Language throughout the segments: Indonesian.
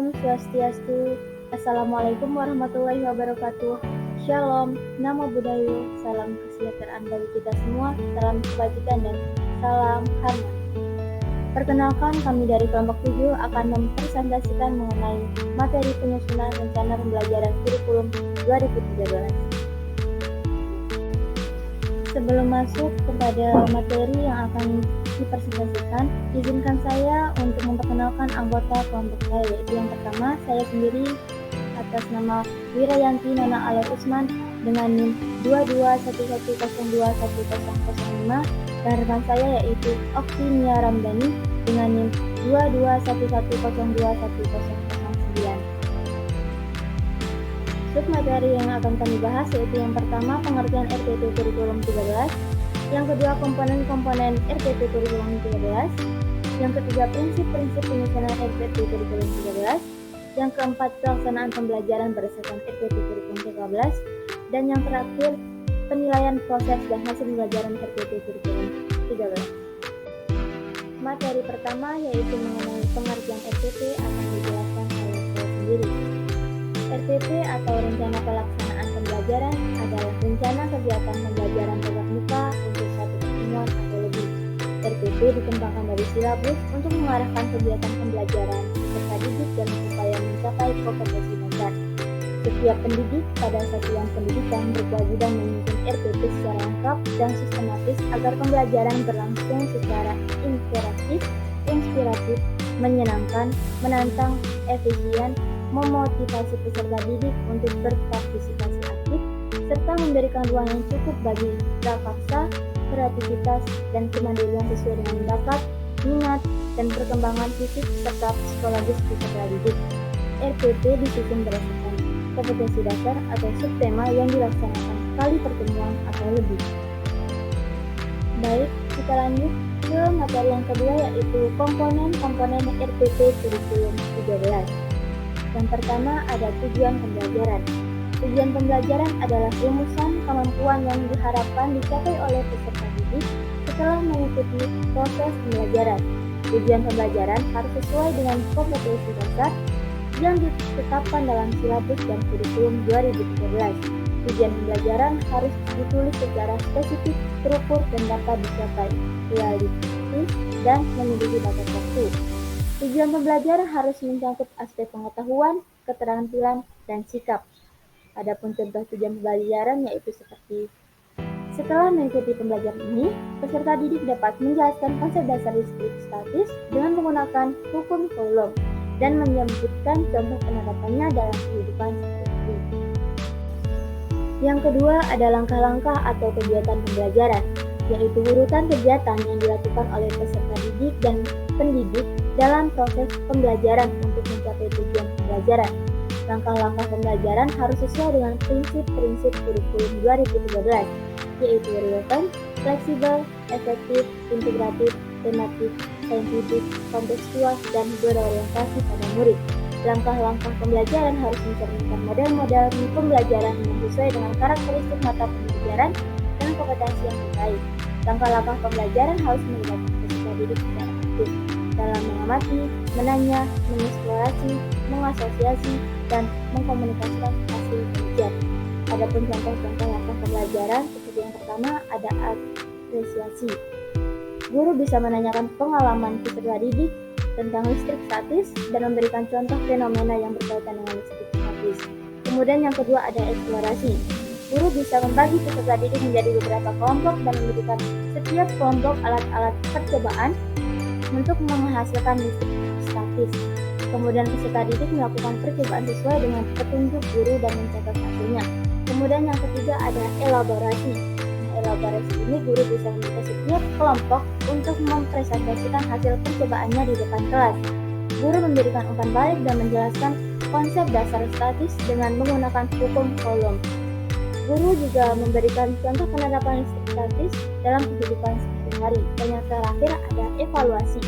Om Swastiastu. Assalamualaikum warahmatullahi wabarakatuh. Shalom, Namo Buddhaya, salam kesejahteraan bagi kita semua, salam kebajikan dan salam harmoni. Perkenalkan, kami dari kelompok 7 akan mempresentasikan mengenai materi penyusunan rencana pembelajaran kurikulum 2013. Sebelum masuk kepada materi yang akan dipresentasikan, izinkan saya untuk memperkenalkan anggota kelompok saya, yaitu yang pertama, saya sendiri atas nama Wirayanti Nona Alor Usman dengan NIM 221102105, dan rekan saya yaitu Okti Nia Ramdhani dengan NIM 221102109. Submateri yang akan kami bahas yaitu yang pertama, pengertian RPP Kurikulum 13, yang kedua, komponen-komponen RPP Kurikulum 13, yang ketiga, prinsip-prinsip penyusunan RPP Kurikulum 13, yang keempat, pelaksanaan pembelajaran berdasarkan RPP Kurikulum 13, dan yang terakhir, penilaian proses dan hasil pembelajaran RPP Kurikulum 13. Materi pertama yaitu mengenai pengertian RPP akan dijelaskan oleh saya sendiri. RPP atau Rencana Pelaksanaan Pembelajaran adalah rencana kegiatan pembelajaran tatap muka untuk satu pertemuan atau lebih. RPP dikembangkan dari silabus untuk mengarahkan kegiatan pembelajaran peserta didik dalam upaya mencapai kompetensi dasar. Setiap pendidik pada satuan pendidikan berkewajiban menyusun RPP secara lengkap dan sistematis agar pembelajaran berlangsung secara interaktif, inspiratif, menyenangkan, menantang, efisien, memotivasi peserta didik untuk berpartisipasi aktif, serta memberikan ruang yang cukup bagi prakarsa, kreativitas, dan kemandirian sesuai dengan bakat, minat, dan perkembangan fisik serta psikologis peserta didik. RPP disusun berdasarkan kompetensi dasar atau subtema yang dilaksanakan sekali pertemuan atau lebih. Baik, kita lanjut ke materi yang kedua yaitu komponen-komponen RPP Kurikulum 13. Yang pertama ada tujuan pembelajaran. Tujuan pembelajaran adalah rumusan kemampuan yang diharapkan dicapai oleh peserta didik setelah mengikuti proses pembelajaran. Tujuan pembelajaran harus sesuai dengan kompetensi dasar yang ditetapkan dalam silabus dan kurikulum 2013. Tujuan pembelajaran harus ditulis secara spesifik, terukur, dan dapat dicapai, realistis, dan memiliki batas waktu. Tujuan pembelajaran harus mencakup aspek pengetahuan, keterampilan, dan sikap. Adapun contoh tujuan pembelajaran yaitu seperti setelah mengikuti pembelajaran ini, peserta didik dapat menjelaskan konsep dasar listrik statis dengan menggunakan hukum Coulomb dan menyebutkan contoh penerapannya dalam kehidupan sehari-hari. Yang kedua ada langkah-langkah atau kegiatan pembelajaran, yaitu urutan kegiatan yang dilakukan oleh peserta didik dan pendidik dalam proses pembelajaran untuk mencapai tujuan pembelajaran. Langkah-langkah pembelajaran harus sesuai dengan prinsip-prinsip kurikulum 2013, yaitu relevan, fleksibel, efektif, integratif, tematik, saintifik, kontekstual, dan berorientasi pada murid. Langkah-langkah pembelajaran harus mencerminkan model-model pembelajaran yang sesuai dengan karakteristik mata pembelajaran dan kompetensi yang terkait. Langkah-langkah pembelajaran harus melibatkan peserta didik secara aktif dalam mengamati, menanya, mengeksplorasi, mengasosiasi, dan mengkomunikasikan hasil penelitian. Adapun contoh-contoh langkah pembelajaran seperti yang pertama ada apresiasi. Guru bisa menanyakan pengalaman peserta didik tentang listrik statis dan memberikan contoh fenomena yang berkaitan dengan listrik statis. Kemudian yang kedua ada eksplorasi. Guru bisa membagi peserta didik menjadi beberapa kelompok dan memberikan setiap kelompok alat-alat percobaan untuk menghasilkan listrik statis. Kemudian peserta didik melakukan percobaan sesuai dengan petunjuk guru dan mencatat hasilnya. Kemudian yang ketiga ada elaborasi. Elaborasi ini guru bisa meminta setiap kelompok untuk mempresentasikan hasil percobaannya di depan kelas. Guru memberikan umpan balik dan menjelaskan konsep dasar statis dengan menggunakan hukum Coulomb. Guru juga memberikan contoh penerapan listrik statis dalam kehidupan sehari-hari. Dan yang terakhir ada evaluasi.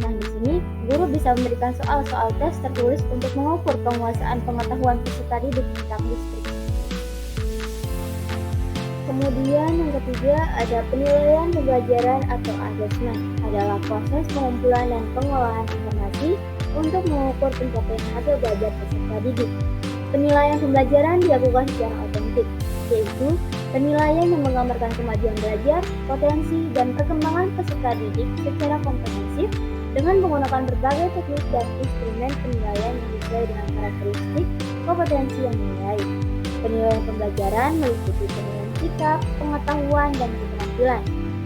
Nah, di sini guru bisa memberikan soal-soal tes tertulis untuk mengukur penguasaan pengetahuan peserta didik tentang listrik. Kemudian yang ketiga ada penilaian pembelajaran atau assessment, adalah proses pengumpulan dan pengolahan informasi untuk mengukur pencapaian hasil belajar peserta didik. Penilaian pembelajaran dilakukan secara otentik, yaitu penilaian yang menggambarkan kemajuan belajar, potensi, dan perkembangan peserta didik secara komprehensif dengan menggunakan berbagai teknik dan instrumen penilaian yang sesuai dengan karakteristik kompetensi yang dinilai. Penilaian pembelajaran meliputi penilaian sikap, pengetahuan, dan keterampilan.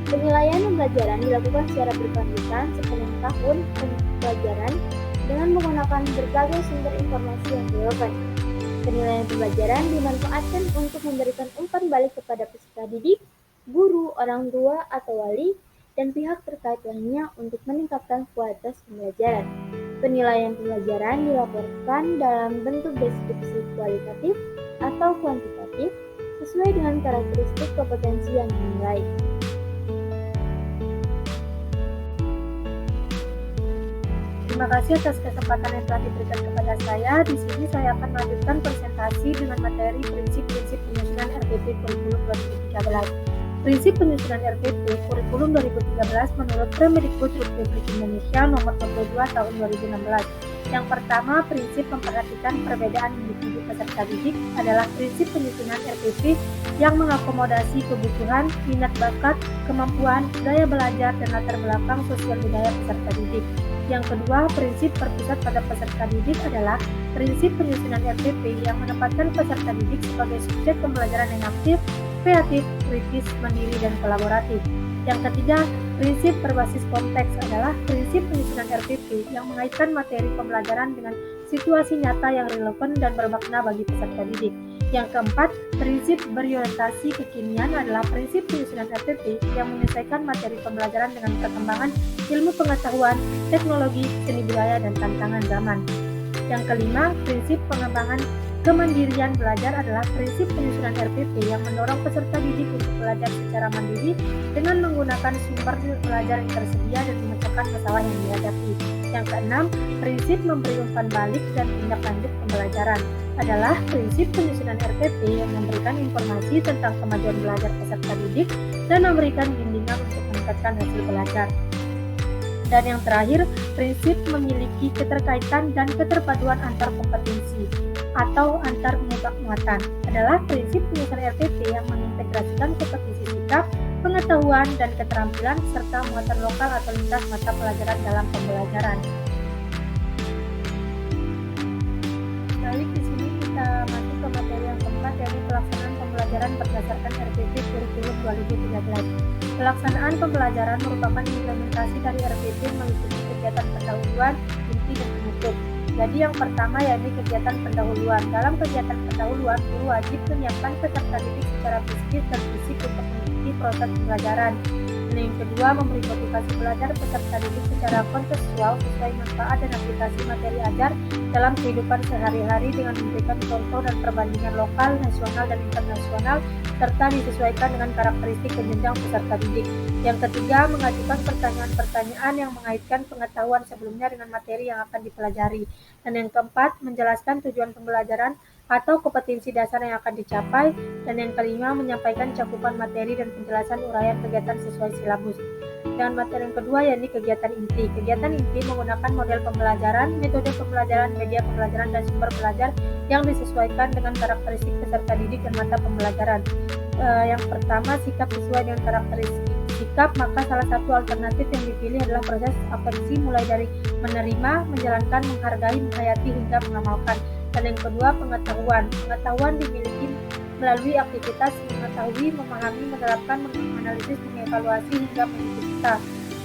Penilaian pembelajaran dilakukan secara berkelanjutan sepanjang tahun pembelajaran dengan menggunakan berbagai sumber informasi yang relevan. Penilaian pembelajaran dimanfaatkan untuk memberikan umpan balik kepada peserta didik, guru, orang tua, atau wali, dan pihak terkait lainnya untuk meningkatkan kualitas pembelajaran. Penilaian pembelajaran dilaporkan dalam bentuk deskripsi kualitatif atau kuantitatif sesuai dengan karakteristik kompetensi yang dinilai. Terima kasih atas kesempatan yang telah diberikan kepada saya. Di sini saya akan melanjutkan presentasi dengan materi prinsip-prinsip penyusunan RPP Kurikulum 2013. Prinsip penyusunan RPP Kurikulum 2013 menurut Permendikbud Republik Indonesia Nomor 22 Tahun 2016. Yang pertama, prinsip memperhatikan perbedaan individu peserta didik adalah prinsip penyusunan RPP yang mengakomodasi kebutuhan, minat bakat, kemampuan, daya belajar, dan latar belakang sosial budaya peserta didik. Yang kedua, prinsip berpusat pada peserta didik adalah prinsip penyusunan RPP yang menempatkan peserta didik sebagai subjek pembelajaran yang aktif, kreatif, kritis, mandiri, dan kolaboratif. Yang ketiga, prinsip berbasis konteks adalah prinsip penyusunan RPP yang mengaitkan materi pembelajaran dengan situasi nyata yang relevan dan bermakna bagi peserta didik. Yang keempat, prinsip berorientasi kekinian adalah prinsip penyusunan RPP yang menyesuaikan materi pembelajaran dengan perkembangan ilmu pengetahuan, teknologi, seni budaya, dan tantangan zaman. Yang kelima, prinsip pengembangan kemandirian belajar adalah prinsip penyusunan RPP yang mendorong peserta didik untuk belajar secara mandiri dengan menggunakan sumber belajar yang tersedia dan memecahkan masalah yang dihadapi. Yang keenam, prinsip memberi umpan balik dan tindak lanjut pembelajaran adalah prinsip penyusunan RPP yang memberikan informasi tentang kemajuan belajar peserta didik dan memberikan bimbingan untuk meningkatkan hasil belajar. Dan yang terakhir, prinsip memiliki keterkaitan dan keterpaduan antar kompetensi atau antar muatan adalah prinsip penyusunan RPP yang mengintegrasikan kompetensi sikap, pengetahuan, dan keterampilan serta muatan lokal atau lintas mata pelajaran dalam pembelajaran. Baik, di sini kita masuk ke materi yang keempat, yaitu pelaksanaan pembelajaran berdasarkan RPP Kurikulum 2013. Pelaksanaan pembelajaran merupakan implementasi dari RPP meliputi kegiatan pendahuluan, inti, dan penutup. Jadi yang pertama yakni kegiatan pendahuluan. Dalam kegiatan pendahuluan, guru wajib menyiapkan peserta didik secara psikis dan fisik untuk mengikuti proses pembelajaran. Dan yang kedua, memberi motivasi belajar peserta didik secara kontekstual sesuai manfaat dan aplikasi materi ajar dalam kehidupan sehari-hari dengan memberikan contoh dan perbandingan lokal, nasional, dan internasional serta disesuaikan dengan karakteristik penjenjang peserta didik. Yang ketiga, mengajukan pertanyaan-pertanyaan yang mengaitkan pengetahuan sebelumnya dengan materi yang akan dipelajari. Dan yang keempat, menjelaskan tujuan pembelajaran atau kompetensi dasar yang akan dicapai. Dan yang kelima, menyampaikan cakupan materi dan penjelasan uraian kegiatan sesuai silabus. Dan materi yang kedua yakni kegiatan inti. Kegiatan inti menggunakan model pembelajaran, metode pembelajaran, media pembelajaran, dan sumber belajar yang disesuaikan dengan karakteristik peserta didik dan mata pembelajaran. Yang pertama, sikap sesuai dengan karakteristik sikap, maka salah satu alternatif yang dipilih adalah proses afeksi mulai dari menerima, menjalankan, menghargai, menghayati, hingga mengamalkan. Dan yang kedua, pengetahuan. Pengetahuan dimiliki melalui aktivitas mengetahui, memahami, menerapkan, menganalisis, mengevaluasi, hingga mengikuti.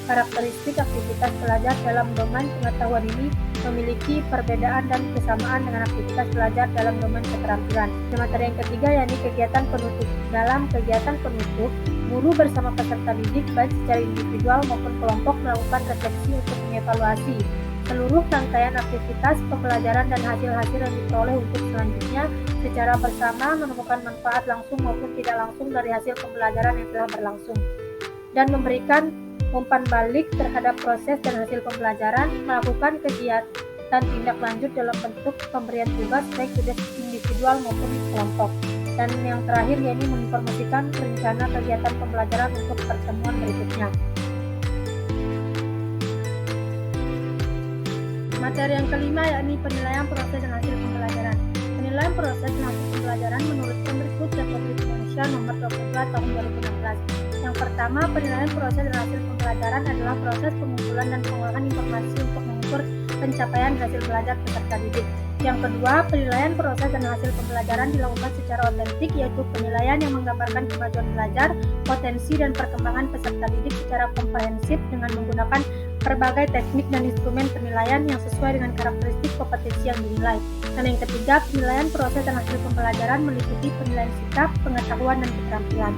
Karakteristik aktivitas belajar dalam domain pengetahuan ini memiliki perbedaan dan kesamaan dengan aktivitas belajar dalam domain keterampilan. Materi yang ketiga yakni kegiatan penutup. Dalam kegiatan penutup, guru bersama peserta didik baik secara individual maupun kelompok melakukan refleksi untuk mengevaluasi seluruh rangkaian aktivitas pembelajaran dan hasil-hasil yang diperoleh untuk selanjutnya secara bersama menemukan manfaat langsung maupun tidak langsung dari hasil pembelajaran yang telah berlangsung dan memberikan umpan balik terhadap proses dan hasil pembelajaran, melakukan kegiatan tindak lanjut dalam bentuk pemberian tugas baik tugas individual maupun kelompok. Dan yang terakhir yakni menginformasikan rencana kegiatan pembelajaran untuk pertemuan berikutnya. Materi yang kelima yakni penilaian proses dan hasil pembelajaran. Penilaian proses dan hasil pembelajaran menurut Kemdikbud Republik Indonesia Nomor 22 Tahun 2016. Yang pertama, penilaian proses dan hasil pembelajaran adalah proses pengumpulan dan pengolahan informasi untuk mengukur pencapaian hasil belajar peserta didik. Yang kedua, penilaian proses dan hasil pembelajaran dilakukan secara otentik, yaitu penilaian yang menggambarkan kemajuan belajar, potensi, dan perkembangan peserta didik secara komprehensif dengan menggunakan berbagai teknik dan instrumen penilaian yang sesuai dengan karakteristik kompetensi yang dinilai. Dan yang ketiga, penilaian proses dan hasil pembelajaran meliputi penilaian sikap, pengetahuan, dan keterampilan.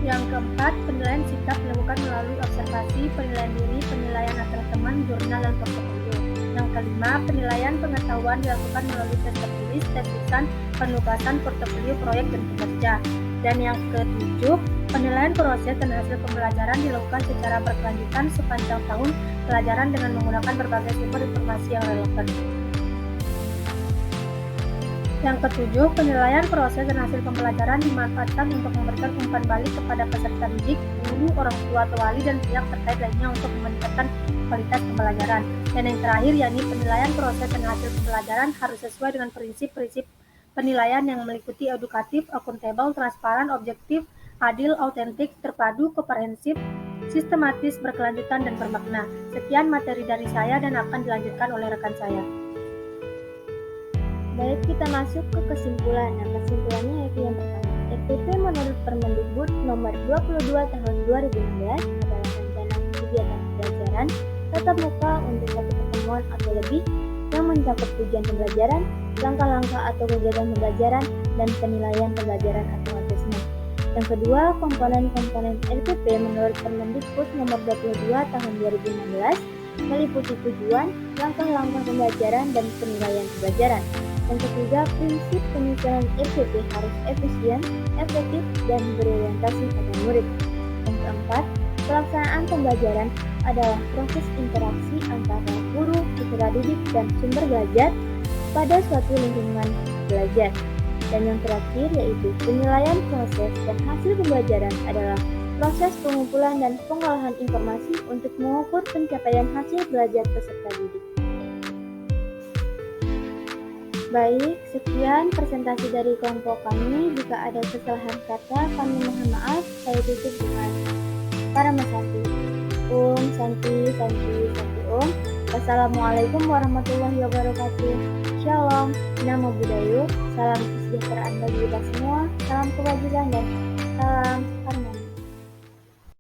Yang keempat, penilaian sikap dilakukan melalui observasi, penilaian diri, penilaian antar teman, jurnal, dan portofolio. Yang kelima, penilaian pengetahuan dilakukan melalui tes tertulis, tes lisan, penugasan, portofolio, proyek, dan kinerja. Dan yang ketujuh, penilaian proses dan hasil pembelajaran dilakukan secara berkelanjutan sepanjang tahun pelajaran dengan menggunakan berbagai sumber informasi yang relevan. Yang ketujuh, penilaian proses dan hasil pembelajaran dimanfaatkan untuk memberikan umpan balik kepada peserta didik, guru, orang tua atau wali, dan pihak terkait lainnya untuk meningkatkan kualitas pembelajaran. Dan yang terakhir, yakni penilaian proses dan hasil pembelajaran harus sesuai dengan prinsip-prinsip penilaian yang meliputi edukatif, akuntabel, transparan, objektif, adil, autentik, terpadu, komprehensif, sistematis, berkelanjutan, dan bermakna. Sekian materi dari saya dan akan dilanjutkan oleh rekan saya. Baik, kita masuk ke kesimpulan. Nah, kesimpulannya yaitu yang pertama, RPP menurut Permendikbud Nomor 22 Tahun 2016 adalah rencana kegiatan pembelajaran tatap muka untuk satu pertemuan atau lebih yang mencakup tujuan pembelajaran, langkah-langkah atau kegiatan pembelajaran, dan penilaian pembelajaran atau asesmen. Yang kedua, komponen-komponen RPP menurut Permendikbud Nomor 22 Tahun 2016 meliputi tujuan, langkah-langkah pembelajaran, dan penilaian pembelajaran. Yang ketiga, prinsip penyusunan RPP harus efisien, efektif, dan berorientasi pada murid. Yang keempat, pelaksanaan pembelajaran adalah proses interaksi antara guru, peserta didik, dan sumber belajar pada suatu lingkungan belajar. Dan yang terakhir yaitu penilaian proses dan hasil pembelajaran adalah proses pengumpulan dan pengolahan informasi untuk mengukur pencapaian hasil belajar peserta didik. Baik, sekian presentasi dari kelompok kami. Jika ada kesalahan kata, kami mohon maaf. Saya tutup dengan Paramasati. Om Santi Santi Santi Om. Wassalamualaikum warahmatullahi wabarakatuh. Shalom, Namo Buddhaya. Salam kesejahteraan bagi kita semua. Salam kebajikan dan salam